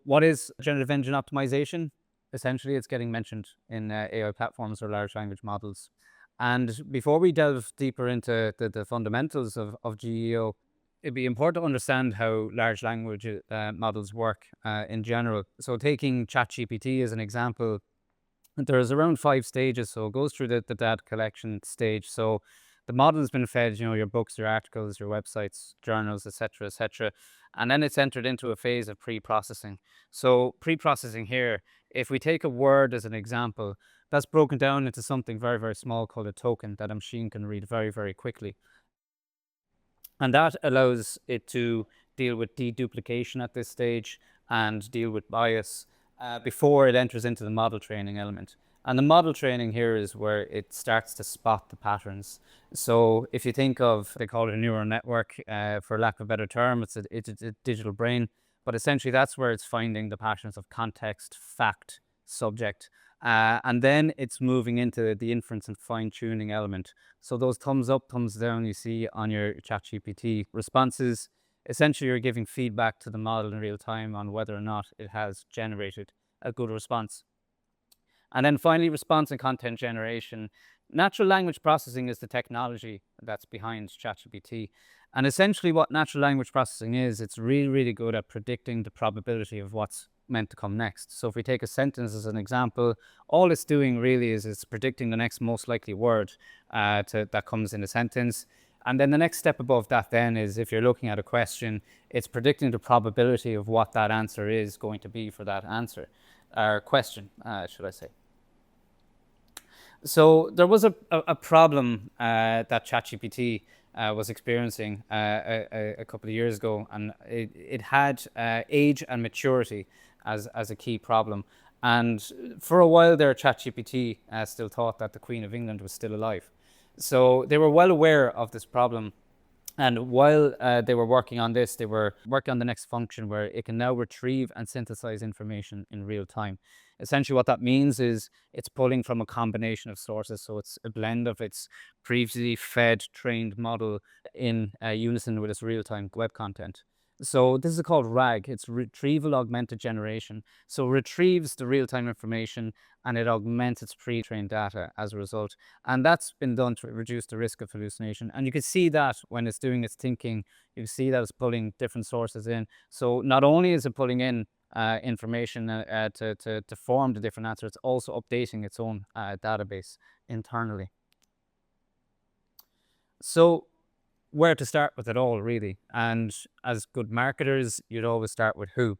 what is generative engine optimization? Essentially, it's getting mentioned in AI platforms or large language models. And before we delve deeper into the fundamentals of GEO, it'd be important to understand how large language models work in general. So taking ChatGPT as an example, there's around 5 stages. So it goes through the data collection stage. So the model has been fed, your books, your articles, your websites, journals, etc., etc. And then it's entered into a phase of pre-processing. So pre-processing here, if we take a word as an example, that's broken down into something very, very small called a token that a machine can read very, very quickly. And that allows it to deal with deduplication at this stage and deal with bias before it enters into the model training element. And the model training here is where it starts to spot the patterns. So if you think of, they call it a neural network, for lack of a better term, it's a digital brain. But essentially that's where it's finding the patterns of context, fact, subject. And then it's moving into the inference and fine-tuning element. So those thumbs up, thumbs down you see on your ChatGPT responses, essentially you're giving feedback to the model in real time on whether or not it has generated a good response. And then finally, response and content generation. Natural language processing is the technology that's behind ChatGPT. And essentially what natural language processing is, it's really, really good at predicting the probability of what's meant to come next. So if we take a sentence as an example, all it's doing really is it's predicting the next most likely word that comes in a sentence. And then the next step above that then is, if you're looking at a question, it's predicting the probability of what that answer is going to be for that answer, or question, should I say. So there was a problem that ChatGPT was experiencing a couple of years ago, and it had age and maturity as a key problem. And for a while there, ChatGPT still thought that the Queen of England was still alive. So they were well aware of this problem. And while they were working on this, they were working on the next function where it can now retrieve and synthesize information in real time. Essentially what that means is it's pulling from a combination of sources. So it's a blend of its previously fed, trained model in unison with its real-time web content. So this is called RAG. It's retrieval augmented generation. So it retrieves the real-time information and it augments its pre-trained data as a result. And that's been done to reduce the risk of hallucination. And you can see that when it's doing its thinking, you can see that it's pulling different sources in. So not only is it pulling in information to form the different answers, it's also updating its own database internally. So where to start with it all, really? And as good marketers, you'd always start with who,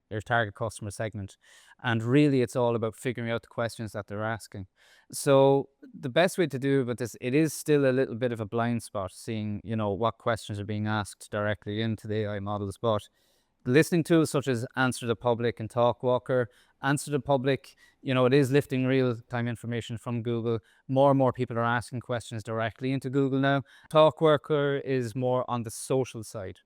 your target customer segment. And really, it's all about figuring out the questions that they're asking. So the best way to do with this, it is still a little bit of a blind spot, seeing, what questions are being asked directly into the AI models. But listening tools such as Answer the Public and Talkwalker. Answer the Public, it is lifting real-time information from Google. More and more people are asking questions directly into Google now. Talkwalker is more on the social side.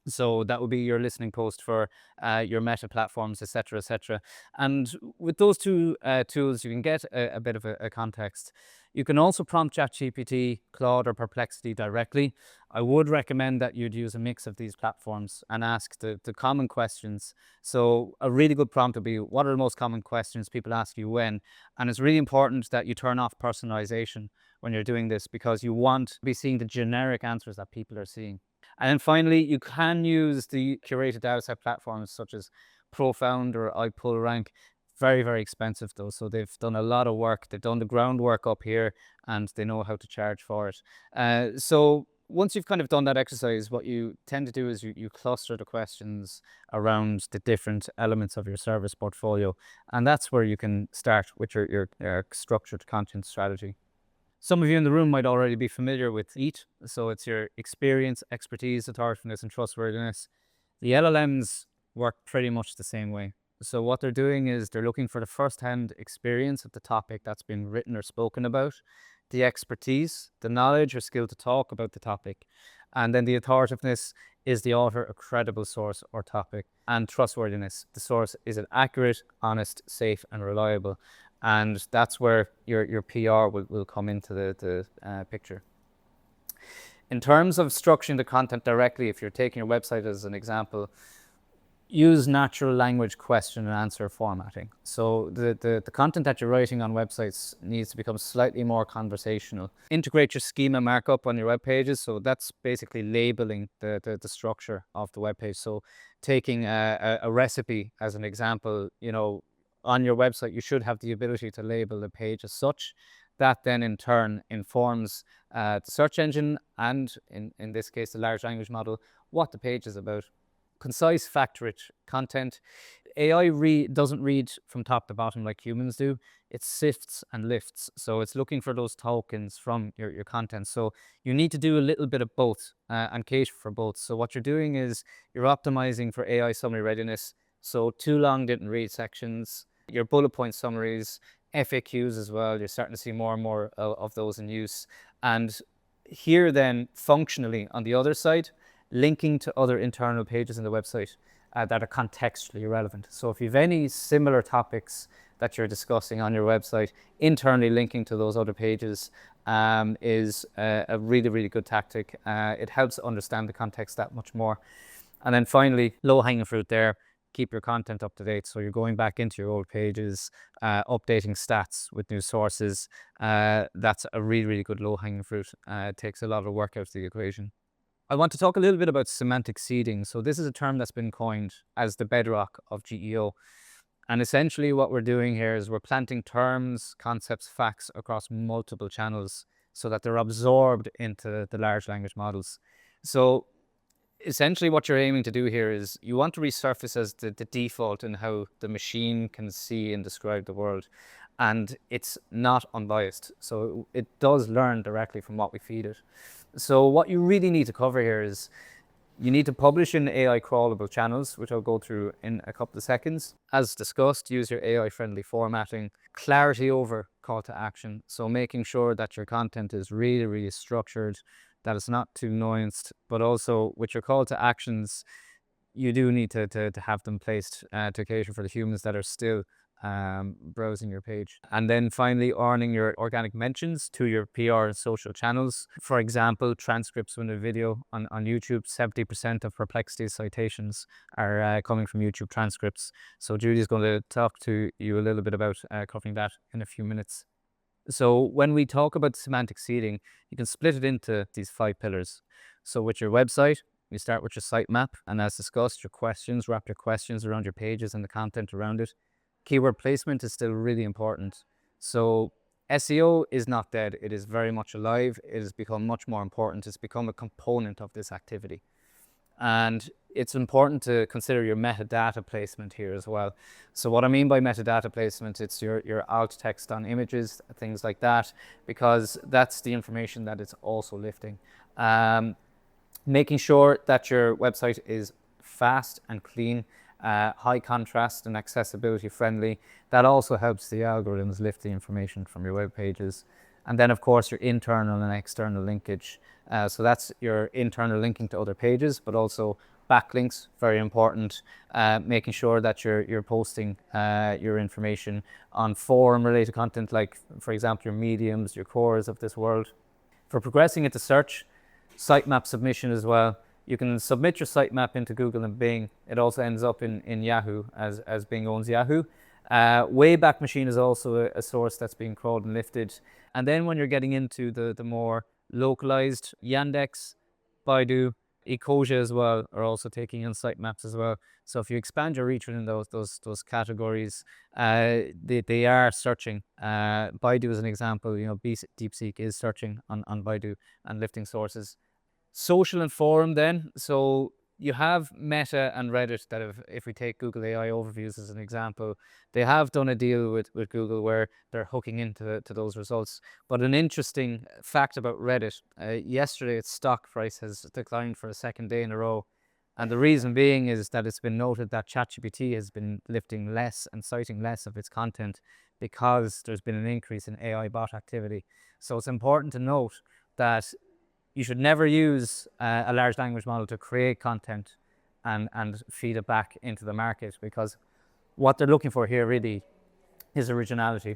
So that would be your listening post for your meta platforms, etc., etc. And with those two tools, you can get a bit of a context. You can also prompt ChatGPT, Claude, or Perplexity directly. I would recommend that you'd use a mix of these platforms and ask the common questions. So a really good prompt would be, what are the most common questions people ask you when? And it's really important that you turn off personalization when you're doing this, because you want to be seeing the generic answers that people are seeing. And then finally, you can use the curated dataset platforms such as Profound or iPullRank. Very, very expensive though. So they've done a lot of work. They've done the groundwork up here and they know how to charge for it. So once you've kind of done that exercise, what you tend to do is you cluster the questions around the different elements of your service portfolio. And that's where you can start with your structured content strategy. Some of you in the room might already be familiar with EAT. So it's your experience, expertise, authoritative, and trustworthiness. The LLMs work pretty much the same way. So what they're doing is they're looking for the first-hand experience of the topic that's been written or spoken about, the expertise, the knowledge or skill to talk about the topic, and then the authoritativeness is the author a credible source or topic, and trustworthiness, the source is it accurate, honest, safe, and reliable. And that's where your PR will come into the picture. In terms of structuring the content directly, if you're taking your website as an example, use natural language question and answer formatting. So the content that you're writing on websites needs to become slightly more conversational. Integrate your schema markup on your web pages. So that's basically labeling the structure of the web page. So taking a recipe as an example, you know, on your website, you should have the ability to label the page as such. That then in turn informs the search engine and in this case, the large language model, what the page is about. Concise, fact-rich content. AI doesn't read from top to bottom like humans do. It sifts and lifts. So it's looking for those tokens from your content. So you need to do a little bit of both and cater for both. So what you're doing is you're optimizing for AI summary readiness. So too long didn't read sections, your bullet point summaries, FAQs as well. You're starting to see more and more of those in use. And here then, functionally, on the other side, linking to other internal pages in the website that are contextually relevant. So if you have any similar topics that you're discussing on your website, internally linking to those other pages is a really, really good tactic. It helps understand the context that much more. And then finally, low-hanging fruit there, keep your content up to date. So you're going back into your old pages, updating stats with new sources. That's a really, really good low-hanging fruit. It takes a lot of work out of the equation. I want to talk a little bit about semantic seeding. So this is a term that's been coined as the bedrock of GEO. And essentially what we're doing here is we're planting terms, concepts, facts across multiple channels so that they're absorbed into the large language models. So essentially what you're aiming to do here is you want to resurface as the default in how the machine can see and describe the world. And it's not unbiased. So it does learn directly from what we feed it. So what you really need to cover here is you need to publish in AI crawlable channels, which I'll go through in a couple of seconds. As discussed, use your AI friendly formatting, clarity over call to action. So making sure that your content is really, really structured, that it's not too nuanced, but also with your call to actions, you do need to have them placed to cater for the humans that are still browsing your page. And then finally, earning your organic mentions to your PR and social channels. For example, transcripts from a video on YouTube, 70% of Perplexity citations are coming from YouTube transcripts. So Judie's going to talk to you a little bit about covering that in a few minutes. So when we talk about semantic seeding, you can split it into these 5 pillars. So with your website, you start with your sitemap, and as discussed, your questions, wrap your questions around your pages and the content around it. Keyword placement is still really important. So SEO is not dead. It is very much alive. It has become much more important. It's become a component of this activity. And it's important to consider your metadata placement here as well. So what I mean by metadata placement, it's your alt text on images, things like that, because that's the information that it's also lifting. Making sure that your website is fast and clean, high contrast and accessibility friendly. That also helps the algorithms lift the information from your web pages. And then of course your internal and external linkage. So that's your internal linking to other pages, but also backlinks, very important. Making sure that you're posting your information on forum related content, like for example, your mediums, your cores of this world. For progressing into search, sitemap submission as well. You can submit your sitemap into Google and Bing. It also ends up in Yahoo as Bing owns Yahoo. Wayback Machine is also a source that's being crawled and lifted. And then when you're getting into the more localized, Yandex, Baidu, Ecosia as well are also taking in sitemaps as well. So if you expand your reach within those categories, they are searching. Baidu is an example. You know, DeepSeek is searching on Baidu and lifting sources. Social and forum then. So you have Meta and Reddit that have, if we take Google AI overviews as an example, they have done a deal with Google where they're hooking into those results. But an interesting fact about Reddit, yesterday its stock price has declined for a second day in a row. And the reason being is that it's been noted that ChatGPT has been lifting less and citing less of its content because there's been an increase in AI bot activity. So it's important to note that you should never use a large language model to create content and feed it back into the market, because what they're looking for here really is originality.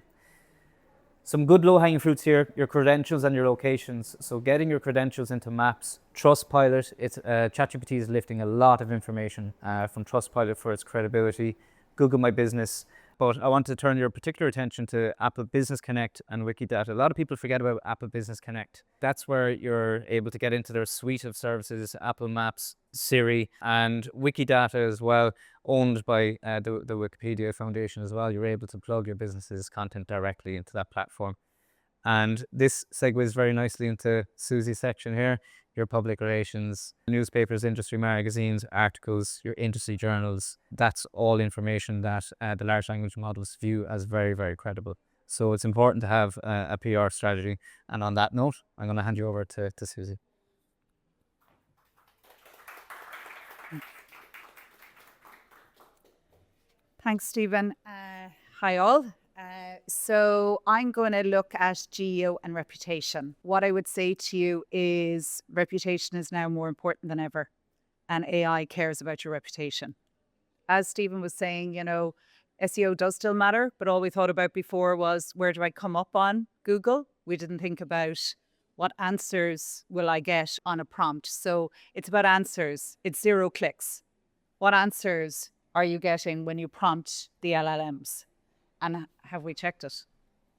Some good low-hanging fruits here, your credentials and your locations. So getting your credentials into Maps. Trustpilot, ChatGPT is lifting a lot of information from Trustpilot for its credibility. Google My Business. But I want to turn your particular attention to Apple Business Connect and Wikidata. A lot of people forget about Apple Business Connect. That's where you're able to get into their suite of services, Apple Maps, Siri, and Wikidata as well, owned by the Wikipedia Foundation as well. You're able to plug your business's content directly into that platform. And this segues very nicely into Susie's section here, your public relations, newspapers, industry magazines, articles, your industry journals. That's all information that the large language models view as very, very credible. So it's important to have a PR strategy. And on that note, I'm going to hand you over to Susie. Thanks, Stephen. Hi, all. So I'm going to look at GEO and reputation. What I would say to you is reputation is now more important than ever, and AI cares about your reputation. As Stephen was saying, SEO does still matter, but all we thought about before was, where do I come up on Google? We didn't think about what answers will I get on a prompt. So it's about answers. It's 0 clicks. What answers are you getting when you prompt the LLMs? And have we checked it?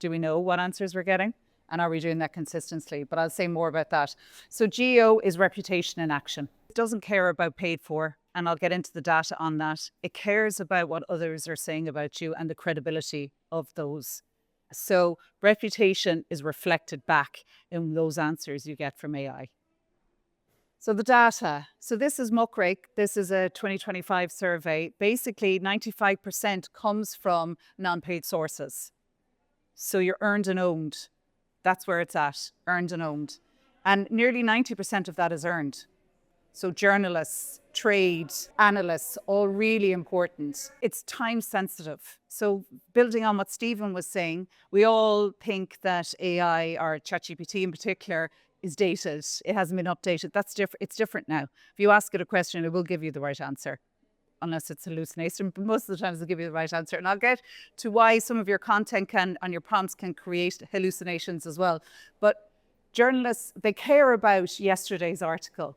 Do we know what answers we're getting? And are we doing that consistently? But I'll say more about that. So GEO is reputation in action. It doesn't care about paid for, and I'll get into the data on that. It cares about what others are saying about you and the credibility of those. So reputation is reflected back in those answers you get from AI. So the data. So this is Muckrake. This is a 2025 survey. Basically, 95% comes from non-paid sources. So you're earned and owned. That's where it's at, earned and owned. And nearly 90% of that is earned. So journalists, trade, analysts, all really important. It's time sensitive. So building on what Stephen was saying, we all think that AI, or ChatGPT in particular, is dated. It hasn't been updated. That's different. It's different now. If you ask it a question, it will give you the right answer, unless it's hallucination. But most of the time, it'll give you the right answer. And I'll get to why some of your content and your prompts can create hallucinations as well. But journalists, they care about yesterday's article.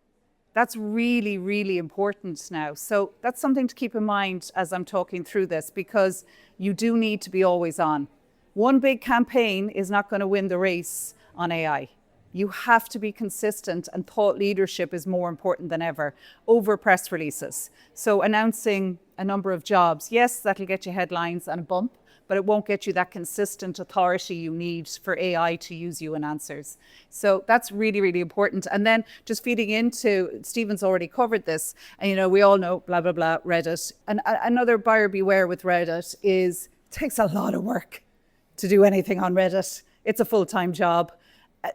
That's really, really important now. So that's something to keep in mind as I'm talking through this, because you do need to be always on. One big campaign is not going to win the race on AI. You have to be consistent, and thought leadership is more important than ever over press releases. So announcing a number of jobs, yes, that'll get you headlines and a bump, but it won't get you that consistent authority you need for AI to use you in answers. So that's really, really important. And then just feeding into, Stephen's already covered this, and we all know, blah, blah, blah, Reddit. And another buyer beware with Reddit is it takes a lot of work to do anything on Reddit. It's a full-time job.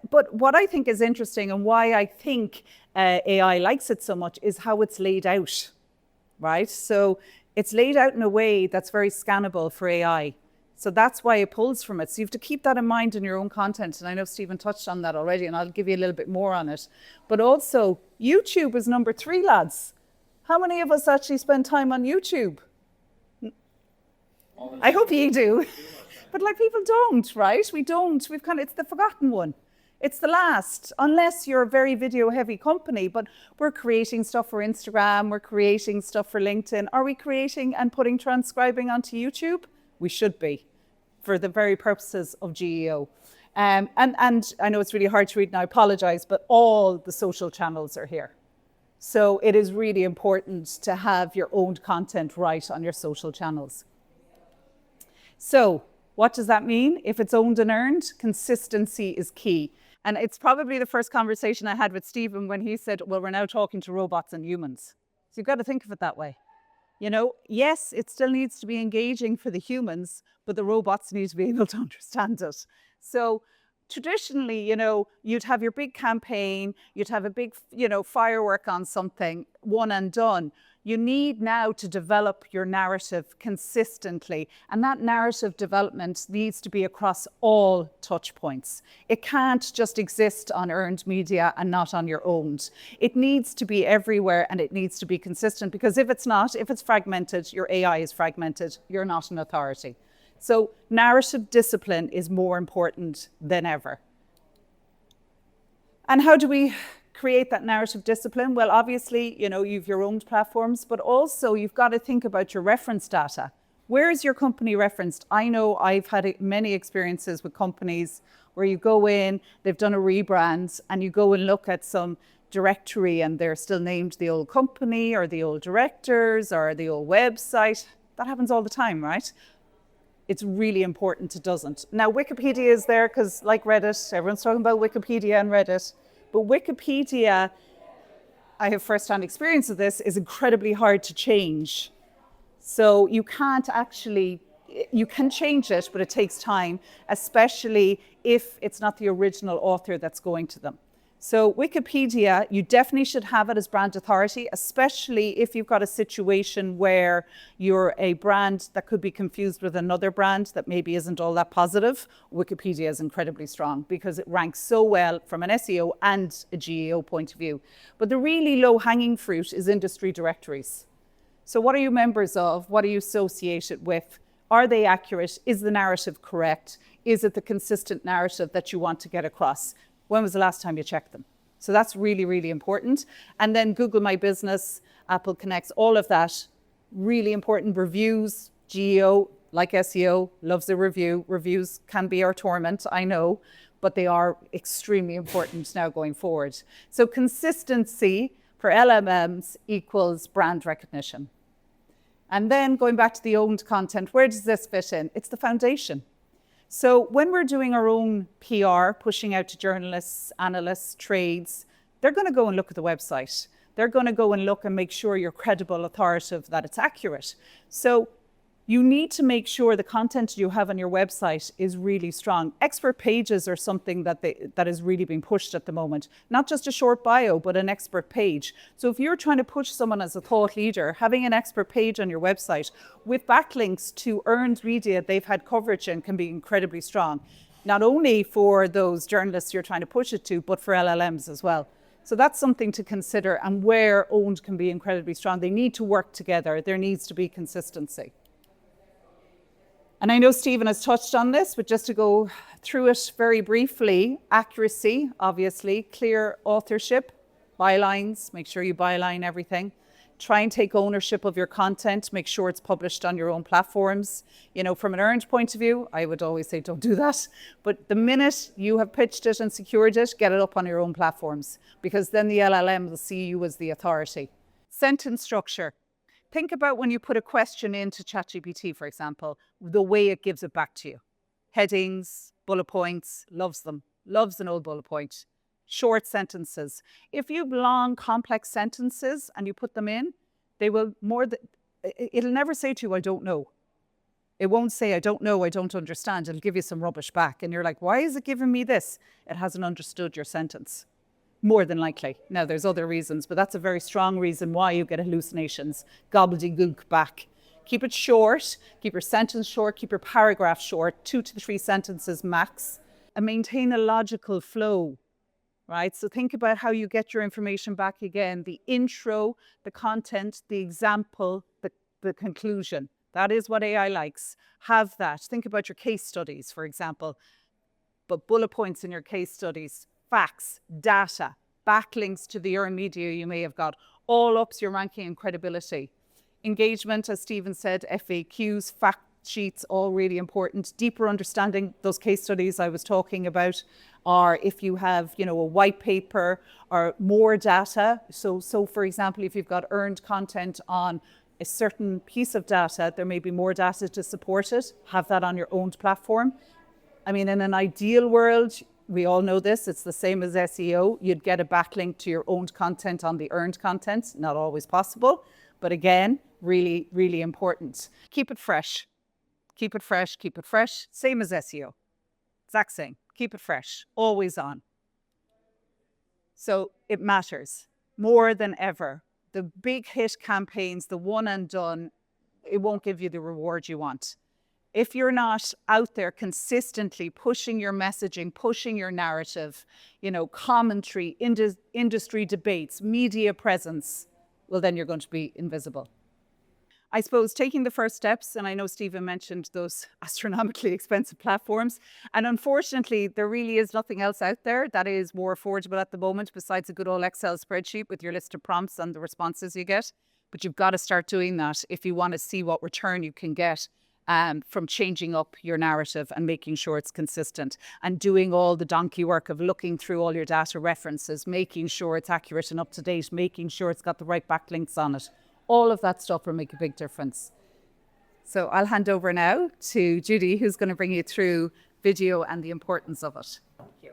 But what I think is interesting, and why I think AI likes it so much, is how it's laid out, right? So it's laid out in a way that's very scannable for AI. So that's why it pulls from it. So you have to keep that in mind in your own content. And I know Stephen touched on that already, and I'll give you a little bit more on it. But also, YouTube is number 3, lads. How many of us actually spend time on YouTube? I hope you do. But people don't, right? We don't. It's the forgotten one. It's the last, unless you're a very video heavy company. But we're creating stuff for Instagram, we're creating stuff for LinkedIn. Are we creating and transcribing onto YouTube? We should be, for the very purposes of GEO. And I know it's really hard to read, and I apologize, but all the social channels are here. So it is really important to have your own content right on your social channels. So what does that mean? If it's owned and earned, consistency is key. And it's probably the first conversation I had with Stephen when he said, well, we're now talking to robots and humans. So you've got to think of it that way. Yes, it still needs to be engaging for the humans, but the robots need to be able to understand it. So traditionally, you'd have your big campaign, you'd have a big, firework on something, one and done. You need now to develop your narrative consistently. And that narrative development needs to be across all touch points. It can't just exist on earned media and not on your owned. It needs to be everywhere, and it needs to be consistent, because if it's not, if it's fragmented, your AI is fragmented, you're not an authority. So narrative discipline is more important than ever. And how do we create that narrative discipline? Well, obviously, you've your own platforms, but also you've got to think about your reference data. Where is your company referenced? I know I've had many experiences with companies where you go in, they've done a rebrand, and you go and look at some directory and they're still named the old company or the old directors or the old website. That happens all the time, right? It's really important it doesn't. Now, Wikipedia is there because, like Reddit, everyone's talking about Wikipedia and Reddit. But Wikipedia, I have first-hand experience of this, is incredibly hard to change. So you can change it, but it takes time, especially if it's not the original author that's going to them. So Wikipedia, you definitely should have it as brand authority, especially if you've got a situation where you're a brand that could be confused with another brand that maybe isn't all that positive. Wikipedia is incredibly strong because it ranks so well from an SEO and a GEO point of view. But the really low-hanging fruit is industry directories. So what are you members of? What are you associated with? Are they accurate? Is the narrative correct? Is it the consistent narrative that you want to get across? When was the last time you checked them? So that's really, really important. And then Google My Business, Apple Connects, all of that, really important. Reviews, GEO, like SEO, loves a review. Reviews can be our torment, I know, but they are extremely important now going forward. So consistency for LLMs equals brand recognition. And then going back to the owned content, where does this fit in? It's the foundation. So when we're doing our own PR, pushing out to journalists, analysts, trades, they're going to go and look at the website. They're going to go and look and make sure you're credible, authoritative, that it's accurate. So you need to make sure the content you have on your website is really strong. Expert pages are something that is really being pushed at the moment. Not just a short bio, but an expert page. So if you're trying to push someone as a thought leader, having an expert page on your website with backlinks to earned media they've had coverage in can be incredibly strong. Not only for those journalists you're trying to push it to, but for LLMs as well. So that's something to consider, and where owned can be incredibly strong. They need to work together. There needs to be consistency. And I know Stephen has touched on this, but just to go through it very briefly, accuracy, obviously, clear authorship, bylines, make sure you byline everything. Try and take ownership of your content, make sure it's published on your own platforms. From an earned point of view, I would always say don't do that. But the minute you have pitched it and secured it, get it up on your own platforms, because then the LLM will see you as the authority. Sentence structure. Think about when you put a question into ChatGPT, for example, the way it gives it back to you. Headings, bullet points, loves them. Loves an old bullet point. Short sentences. If you have long, complex sentences and you put them in, they will it'll never say to you, I don't know. It won't say, I don't know, I don't understand. It'll give you some rubbish back. And you're like, why is it giving me this? It hasn't understood your sentence. More than likely. Now, there's other reasons, but that's a very strong reason why you get hallucinations, gobbledygook back. Keep it short, keep your sentence short, keep your paragraph short, 2 to 3 sentences max, and maintain a logical flow, right? So think about how you get your information back again, the intro, the content, the example, the conclusion. That is what AI likes. Have that. Think about your case studies, for example, but bullet points in your case studies. Facts, data, backlinks to the earned media you may have got, all ups your ranking and credibility. Engagement, as Stephen said, FAQs, fact sheets, all really important. Deeper understanding, those case studies I was talking about, or if you have, a white paper or more data. So for example, if you've got earned content on a certain piece of data, there may be more data to support it. Have that on your own platform. I mean, in an ideal world, we all know this, it's the same as SEO. You'd get a backlink to your owned content on the earned content. Not always possible, but again, really, really important. Keep it fresh. Keep it fresh, keep it fresh. Same as SEO. Exact same. Keep it fresh, always on. So it matters more than ever. The big hit campaigns, the one and done, it won't give you the reward you want. If you're not out there consistently pushing your messaging, pushing your narrative, commentary, industry debates, media presence, well, then you're going to be invisible. I suppose taking the first steps, and I know Stephen mentioned those astronomically expensive platforms, and unfortunately there really is nothing else out there that is more affordable at the moment besides a good old Excel spreadsheet with your list of prompts and the responses you get. But you've got to start doing that if you want to see what return you can get from changing up your narrative and making sure it's consistent, and doing all the donkey work of looking through all your data references, making sure it's accurate and up to date, making sure it's got the right backlinks on it. All of that stuff will make a big difference. So I'll hand over now to Judie, who's going to bring you through video and the importance of it. Thank you.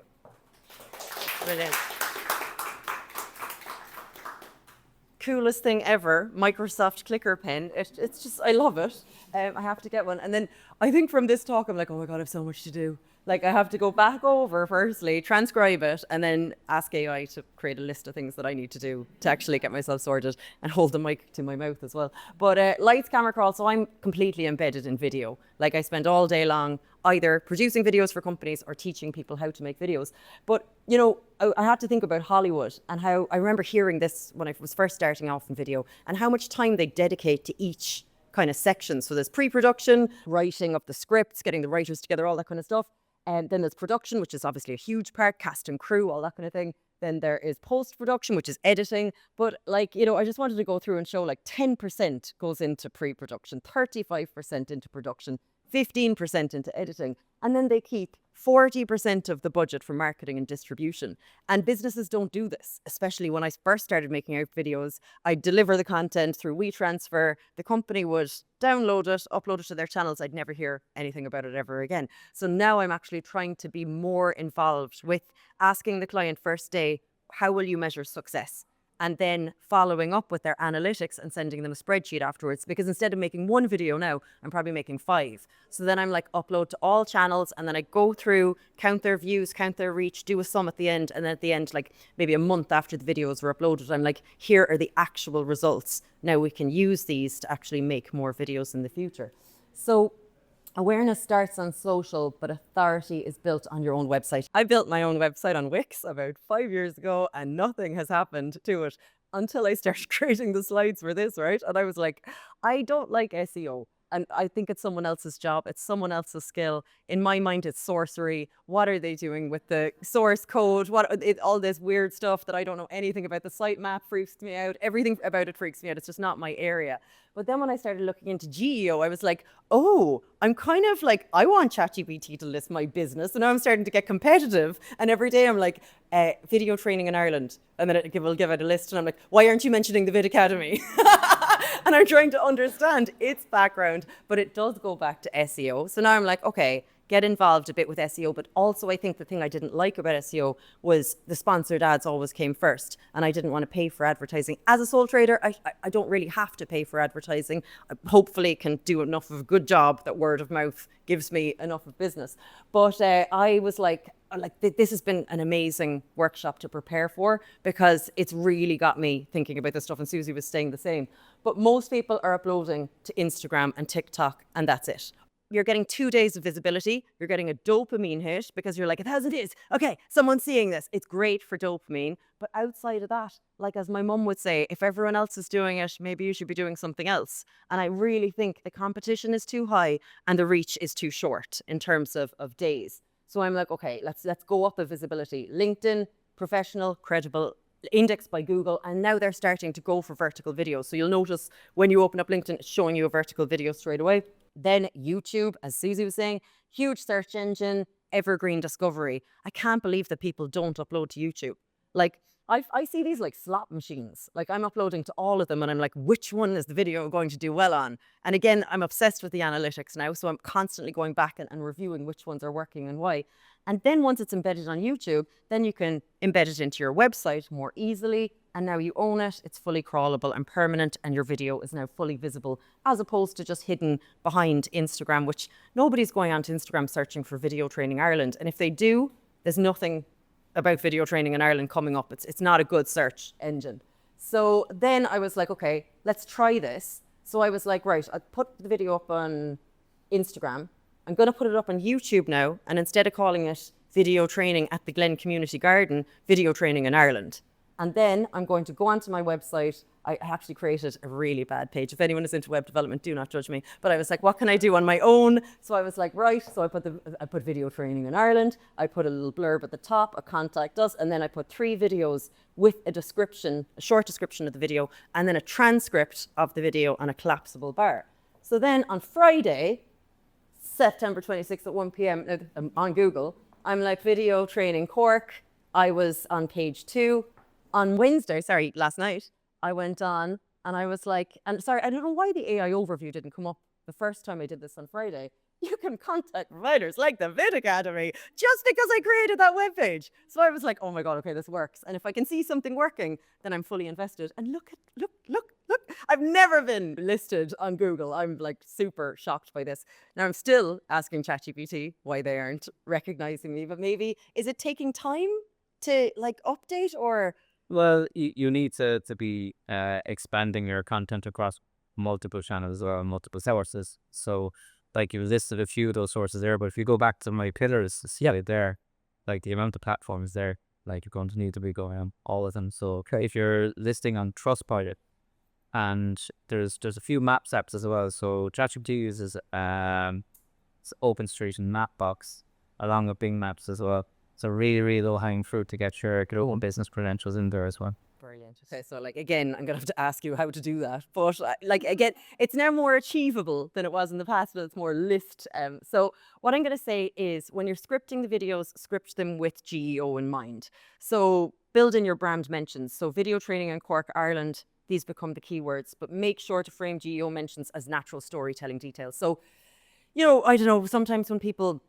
Brilliant. Coolest thing ever, Microsoft clicker pen. It's just, I love it. I have to get one. And then I think from this talk, I'm like, oh my God, I have so much to do. Like I have to go back over firstly, transcribe it, and then ask AI to create a list of things that I need to do to actually get myself sorted and hold the mic to my mouth as well. But lights, camera, crawl, so I'm completely embedded in video. Like I spend all day long either producing videos for companies or teaching people how to make videos. But, you know, I had to think about Hollywood and how I remember hearing this when I was first starting off in video and how much time they dedicate to each kind of section. So there's pre-production, writing of the scripts, getting the writers together, all that kind of stuff. And then there's production, which is obviously a huge part, cast and crew, all that kind of thing. Then there is post-production, which is editing. But like, you know, I just wanted to go through and show like 10% goes into pre-production, 35% into production, 15% into editing. And then they keep 40% of the budget for marketing and distribution. And businesses don't do this, especially when I first started making out videos. I'd deliver the content through WeTransfer. The company would download it, upload it to their channels. I'd never hear anything about it ever again. So now I'm actually trying to be more involved with asking the client first day, how will you measure success? And then following up with their analytics and sending them a spreadsheet afterwards. Because instead of making one video now, I'm probably making 5. So then I'm like upload to all channels, and then I go through, count their views, count their reach, do a sum at the end. And then at the end, like maybe a month after the videos were uploaded, I'm like, here are the actual results. Now we can use these to actually make more videos in the future. So awareness starts on social, but authority is built on your own website. I built my own website on Wix about 5 years ago, and nothing has happened to it until I started creating the slides for this, right? And I was like, I don't like SEO. And I think it's someone else's job. It's someone else's skill. In my mind, it's sorcery. What are they doing with the source code? All this weird stuff that I don't know anything about. The sitemap freaks me out. Everything about it freaks me out. It's just not my area. But then when I started looking into GEO, I was like, oh, I'm kind of like, I want ChatGPT to list my business. And now I'm starting to get competitive. And every day I'm like, video training in Ireland. And then it will give out a list. And I'm like, why aren't you mentioning the Vid Academy? And I'm trying to understand its background, but it does go back to SEO. So now I'm like, okay, get involved a bit with SEO. But also I think the thing I didn't like about SEO was the sponsored ads always came first, and I didn't want to pay for advertising. As a sole trader, I don't really have to pay for advertising. I hopefully can do enough of a good job that word of mouth gives me enough of business. But I was like, this has been an amazing workshop to prepare for, because it's really got me thinking about this stuff, and Susie was saying the same. But most people are uploading to Instagram and TikTok, and that's it. You're getting 2 days of visibility. You're getting a dopamine hit because you're like, it has it is. Okay, someone's seeing this. It's great for dopamine. But outside of that, like as my mum would say, if everyone else is doing it, maybe you should be doing something else. And I really think the competition is too high and the reach is too short in terms of days. So I'm like, okay, let's go up the visibility. LinkedIn, professional, credible, indexed by Google, and now they're starting to go for vertical videos. So you'll notice when you open up LinkedIn, it's showing you a vertical video straight away. Then YouTube, as Susie was saying, huge search engine, evergreen discovery. I can't believe that people don't upload to YouTube. Like, I see these like slot machines. Like I'm uploading to all of them and I'm like, which one is the video going to do well on? And again, I'm obsessed with the analytics now. So I'm constantly going back and reviewing which ones are working and why. And then once it's embedded on YouTube, then you can embed it into your website more easily. And now you own it. It's fully crawlable and permanent. And your video is now fully visible, as opposed to just hidden behind Instagram, which nobody's going onto Instagram searching for Video Training Ireland. And if they do, there's nothing about video training in Ireland coming up. It's not a good search engine. So then I was like, okay, let's try this. So I was like, right, I put the video up on Instagram. I'm going to put it up on YouTube now. And instead of calling it Video Training at the Glen Community Garden, Video Training in Ireland. And then I'm going to go onto my website I actually created a really bad page. If anyone is into web development, do not judge me. But I was like, what can I do on my own? So I was like, right. So I put video training in Ireland. I put a little blurb at the top, a contact us, and then I put 3 videos with a description, a short description of the video, and then a transcript of the video on a collapsible bar. So then on Friday, September 26th at 1 p.m. On Google, I'm like, video training Cork. I was on page 2. On Wednesday, last night, I went on and I was like, I don't know why the AI overview didn't come up the first time I did this on Friday. You can contact providers like the Vid Academy just because I created that webpage. So I was like, oh my God, okay, this works. And if I can see something working, then I'm fully invested. And look. I've never been listed on Google. I'm like super shocked by this. Now I'm still asking ChatGPT why they aren't recognizing me, but maybe, is it taking time to like update or? Well, you need to be expanding your content across multiple channels or multiple sources. So, like you listed a few of those sources there, but if you go back to my pillars, yeah, there, like the amount of platforms there, like you're going to need to be going on all of them. So, if you're listing on Trustpilot, and there's a few maps apps as well. So ChatGPT uses OpenStreet and Mapbox along with Bing Maps as well. So really low hanging fruit to get your own business credentials in there as well. Brilliant. Okay, so like again, I'm gonna have to ask you how to do that. But like again, it's now more achievable than it was in the past, but it's more list. So what I'm gonna say is, when you're scripting the videos, script them with GEO in mind. So build in your brand mentions. So video training in Cork, Ireland. These become the keywords, but make sure to frame GEO mentions as natural storytelling details. So, I don't know, sometimes when people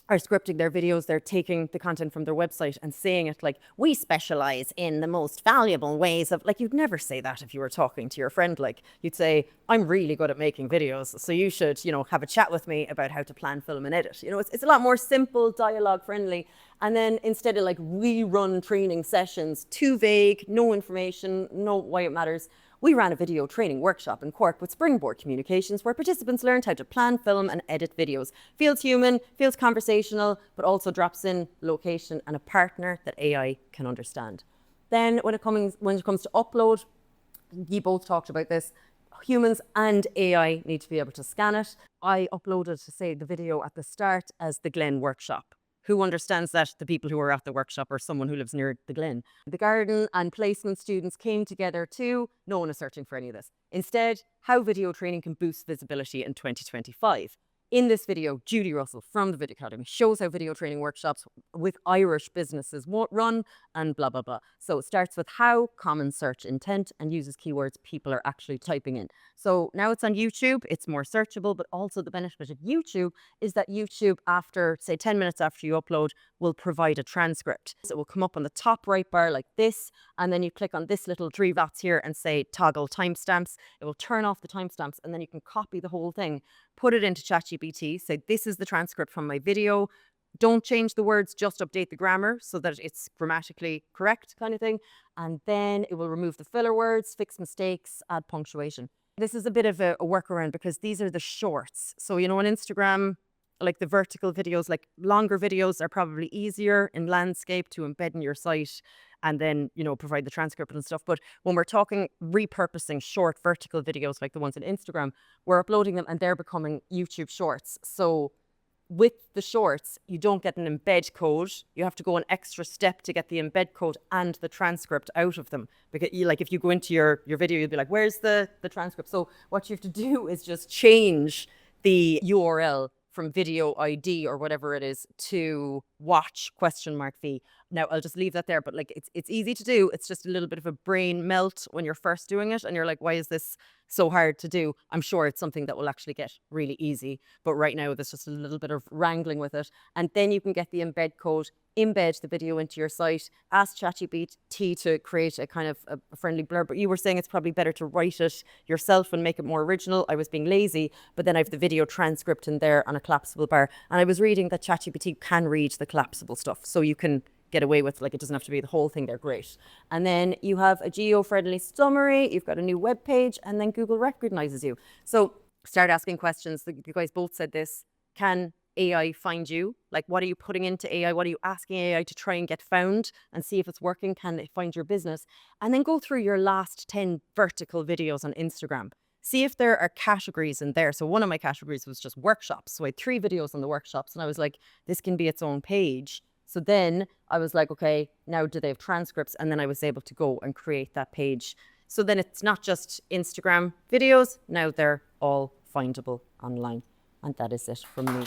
are scripting their videos, they're taking the content from their website and saying it like, we specialize in the most valuable ways of, like, you'd never say that if you were talking to your friend. Like, you'd say, I'm really good at making videos, so you should, have a chat with me about how to plan, film, and edit. It's a lot more simple, dialogue friendly. And then instead of like rerun training sessions, too vague, no information, no why it matters, we ran a video training workshop in Cork with Springboard Communications, where participants learned how to plan, film, and edit videos. Feels human, feels conversational, but also drops in location and a partner that AI can understand. Then when it comes to upload, you both talked about this, humans and AI need to be able to scan it. I uploaded, to say, the video at the start as the Glen workshop. Who understands that? The people who are at the workshop or someone who lives near the Glen. The garden and placement students came together too. No one is searching for any of this. Instead, how video training can boost visibility in 2025. In this video, Judie Russel from the Vid Academy shows how video training workshops with Irish businesses run and blah, blah, blah. So it starts with how, common search intent, and uses keywords people are actually typing in. So now it's on YouTube, it's more searchable, but also the benefit of YouTube is that YouTube, after, say, 10 minutes after you upload, will provide a transcript. So it will come up on the top right bar like this, and then you click on this little 3 dots here and say toggle timestamps. It will turn off the timestamps, and then you can copy the whole thing, put it into ChatGPT, say this is the transcript from my video. Don't change the words, just update the grammar so that it's grammatically correct, kind of thing. And then it will remove the filler words, fix mistakes, add punctuation. This is a bit of a workaround because these are the shorts. So, on Instagram, like the vertical videos, like longer videos are probably easier in landscape to embed in your site and then, provide the transcript and stuff. But when we're talking repurposing short vertical videos like the ones on Instagram, we're uploading them and they're becoming YouTube shorts. So with the shorts, you don't get an embed code. You have to go an extra step to get the embed code and the transcript out of them. Because if you go into your video, you'll be like, where's the transcript? So what you have to do is just change the URL from video ID or whatever it is to watch ?V. Now I'll just leave that there, but it's easy to do. It's just a little bit of a brain melt when you're first doing it and you're like, why is this so hard to do? I'm sure it's something that will actually get really easy, but right now there's just a little bit of wrangling with it. And then you can get the embed code, embed the video into your site, ask ChatGPT to create a kind of a friendly blurb. But you were saying it's probably better to write it yourself and make it more original. I was being lazy, but then I have the video transcript in there on a collapsible bar. And I was reading that ChatGPT can read the collapsible stuff. So you can get away with, it doesn't have to be the whole thing. They're great. And then you have a geo-friendly summary. You've got a new web page, and then Google recognizes you. So start asking questions. You guys both said this. Can AI find you? Like, what are you putting into AI? What are you asking AI to try and get found and see if it's working? Can it find your business? And then go through your last 10 vertical videos on Instagram. See if there are categories in there. So one of my categories was just workshops. So I had 3 videos on the workshops, and I was like, this can be its own page. So then I was like, okay, now do they have transcripts? And then I was able to go and create that page. So then it's not just Instagram videos. Now they're all findable online. And that is it from me.